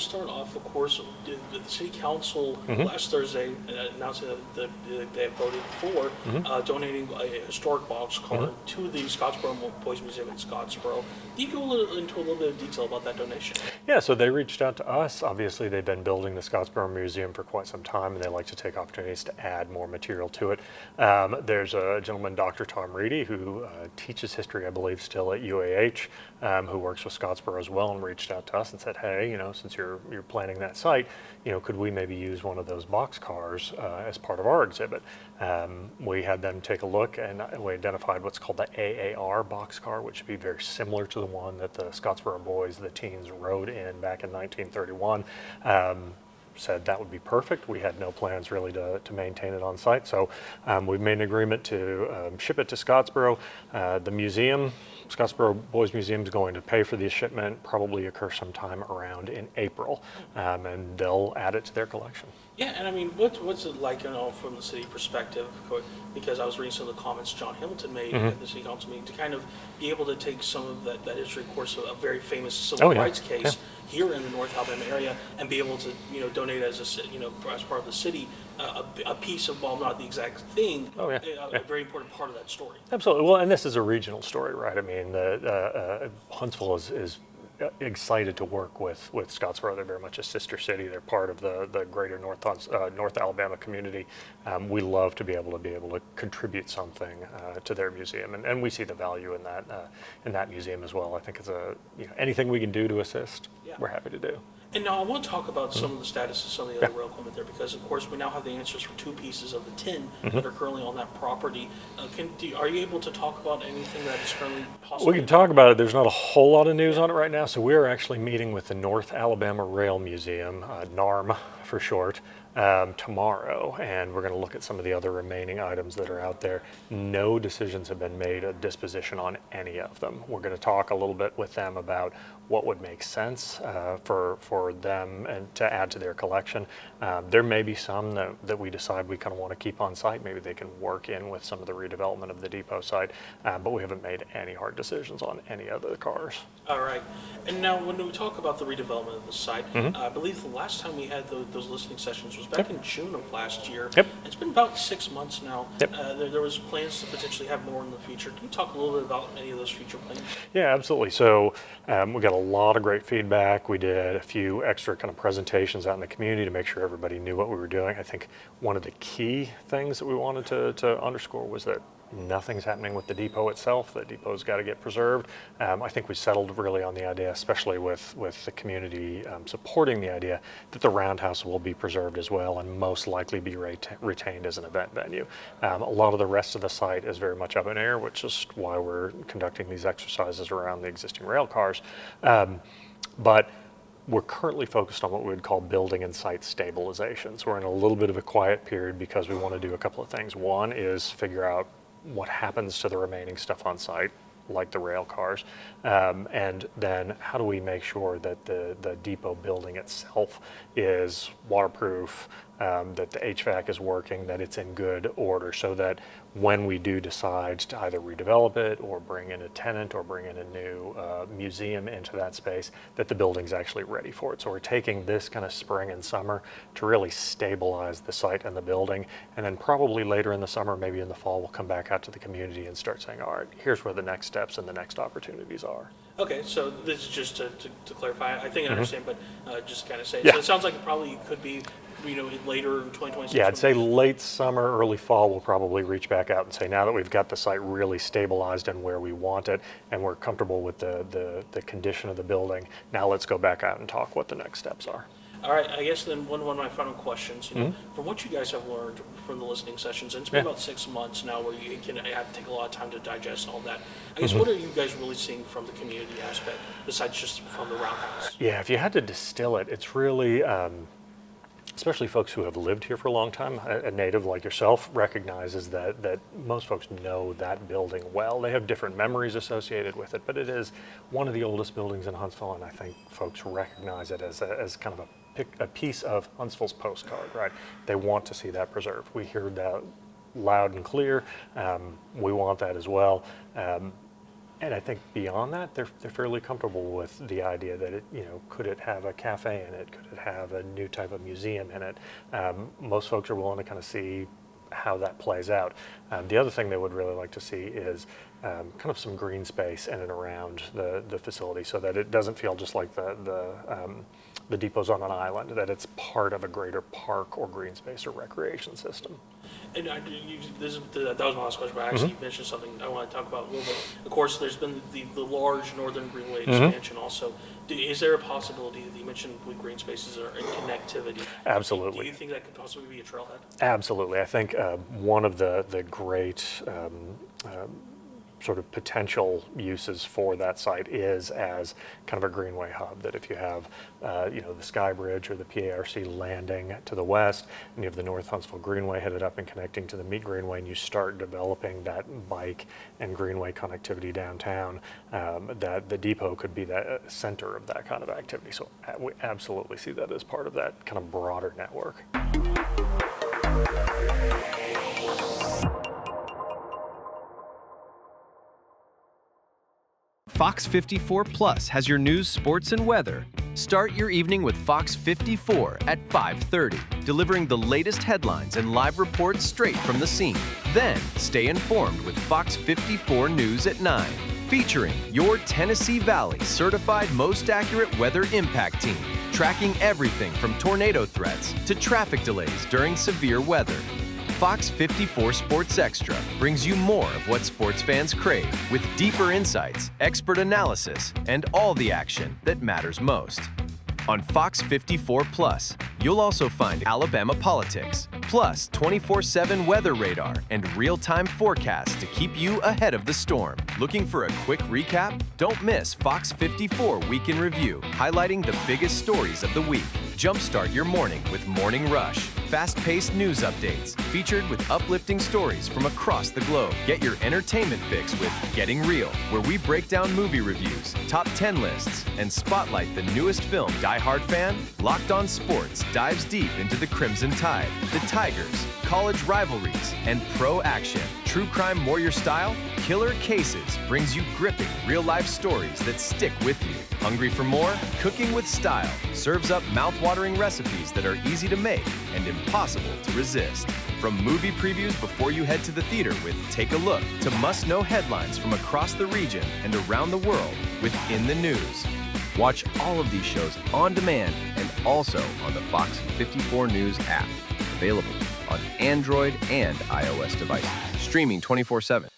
start off, of course, the city council last Thursday announced that they have voted for donating a historic boxcar to the Scottsboro Boys Museum in Scottsboro. Can you go into a little bit of detail about that donation? Yeah, so they reached out to us. Obviously, they've been building the Scottsboro Museum for quite some time, and they like to take opportunities to add more material to it. There's a gentleman, Dr. Tom Reedy, who teaches history, I believe, still at UAH, who works with Scottsboro as well, and reached out to us and said, hey, since you're planning that site, could we maybe use one of those box cars as part of our exhibit? We had them take a look, and we identified what's called the AAR box car, which would be very similar to the one that the Scottsboro boys, the teens, rode in back in 1931. Said that would be perfect. We had no plans really to maintain it on site, so we've made an agreement to ship it to Scottsboro. The museum, Scottsboro Boys Museum, is going to pay for the shipment, probably occur sometime around in April, and they'll add it to their collection. Yeah, and I mean, what's it like, from the city perspective? Because I was reading some of the comments John Hamilton made at the city council meeting, to kind of be able to take some of that history, of course, a very famous civil rights case here in the North Alabama area, and be able to donate as as part of the city a piece of, while not the exact thing, a very important part of that story. Absolutely. Well, and this is a regional story, right? I mean, Huntsville is excited to work with Scottsboro. They're very much a sister city. They're part of the greater North Alabama community. We love to be able to contribute something to their museum, and we see the value in that museum as well. I think it's anything we can do to assist, we're happy to do. And now I want to talk about some of the status of some of the other rail equipment there, because of course we now have the answers for two pieces of the 10 that are currently on that property. Are you able to talk about anything that is currently possible? We can talk about it. There's not a whole lot of news on it right now, so we're actually meeting with the North Alabama Rail Museum, NARM for short, tomorrow, and we're going to look at some of the other remaining items that are out there. No decisions have been made of disposition on any of them. We're going to talk a little bit with them about what would make sense for them and to add to their collection. There may be some that we decide we kind of want to keep on site. Maybe they can work in with some of the redevelopment of the depot site, but we haven't made any hard decisions on any of the cars. All right. And now when we talk about the redevelopment of the site, I believe the last time we had those listening sessions was back in June of last year. It's been about 6 months now. There was plans to potentially have more in the future. Can you talk a little bit about any of those future plans? Yeah, absolutely. So we got a lot of great feedback. We did a few extra kind of presentations out in the community to make sure everybody knew what we were doing. I think one of the key things that we wanted to underscore was that nothing's happening with the depot itself. The depot's got to get preserved. I think we settled really on the idea, especially with the community supporting the idea, that the roundhouse will be preserved as well and most likely be retained as an event venue. A lot of the rest of the site is very much up in air, which is why we're conducting these exercises around the existing rail cars. But we're currently focused on what we would call building and site stabilization. So we're in a little bit of a quiet period because we want to do a couple of things. One is figure out what happens to the remaining stuff on site, like the rail cars, and then how do we make sure that the depot building itself is waterproof, that the HVAC is working, that it's in good order, so that when we do decide to either redevelop it or bring in a tenant or bring in a new museum into that space, that the building's actually ready for it. So we're taking this kind of spring and summer to really stabilize the site and the building, and then probably later in the summer, maybe in the fall, we'll come back out to the community and start saying, all right, here's where the next steps and the next opportunities are. Okay, so this is just to clarify. I think I understand, but just kind of say. So it sounds like it probably could be, later in 2026. Yeah, I'd say late summer, early fall, we'll probably reach back out and say, now that we've got the site really stabilized and where we want it, and we're comfortable with the condition of the building, now let's go back out and talk what the next steps are. All right, I guess then one of my final questions, from what you guys have learned from the listening sessions, and it's been about 6 months now where you can have to take a lot of time to digest all that. I guess what are you guys really seeing from the community aspect, besides just from the roundhouse? Yeah, if you had to distill it, it's really, especially folks who have lived here for a long time, a native like yourself recognizes that most folks know that building well. They have different memories associated with it, but it is one of the oldest buildings in Huntsville, and I think folks recognize it as kind of a piece of Huntsville's postcard, right? They want to see that preserved. We hear that loud and clear. We want that as well. And I think beyond that, they're fairly comfortable with the idea that could it have a cafe in it? Could it have a new type of museum in it? Most folks are willing to kind of see how that plays out. The other thing they would really like to see is kind of some green space in and around the facility, so that it doesn't feel just like the depot's on an island, that it's part of a greater park or green space or recreation system. And that was my last question, but actually you mentioned something I want to talk about a little bit. Of course, there's been the large Northern Greenway expansion also. Is there a possibility that you mentioned with green spaces or connectivity? Absolutely. Do you think that could possibly be a trailhead? Absolutely. I think one of the great sort of potential uses for that site is as kind of a greenway hub, that if you have the Sky Bridge or the PARC landing to the west, and you have the North Huntsville Greenway headed up and connecting to the Meat Greenway, and you start developing that bike and greenway connectivity downtown, that the depot could be the center of that kind of activity. So we absolutely see that as part of that kind of broader network. Fox 54 Plus has your news, sports, and weather. Start your evening with Fox 54 at 5:30, delivering the latest headlines and live reports straight from the scene. Then, stay informed with Fox 54 News at 9, featuring your Tennessee Valley certified most accurate weather impact team, tracking everything from tornado threats to traffic delays during severe weather. Fox 54 Sports Extra brings you more of what sports fans crave, with deeper insights, expert analysis, and all the action that matters most. On Fox 54 Plus, you'll also find Alabama politics, plus 24/7 weather radar and real-time forecasts to keep you ahead of the storm. Looking for a quick recap? Don't miss Fox 54 Week in Review, highlighting the biggest stories of the week. Jumpstart your morning with Morning Rush, fast-paced news updates featured with uplifting stories from across the globe. Get your entertainment fix with Getting Real, where we break down movie reviews, top 10 lists, and spotlight the newest film. Die Hard fan? Locked On Sports dives deep into the Crimson Tide, the Tigers, college rivalries, and pro action. True Crime Warrior Style? Killer Cases brings you gripping real-life stories that stick with you. Hungry for more? Cooking with Style serves up mouth-watering recipes that are easy to make and impossible to resist. From movie previews before you head to the theater with Take a Look, to must-know headlines from across the region and around the world with In the News. Watch all of these shows on demand and also on the Fox 54 News app, available on Android and iOS devices, streaming 24/7.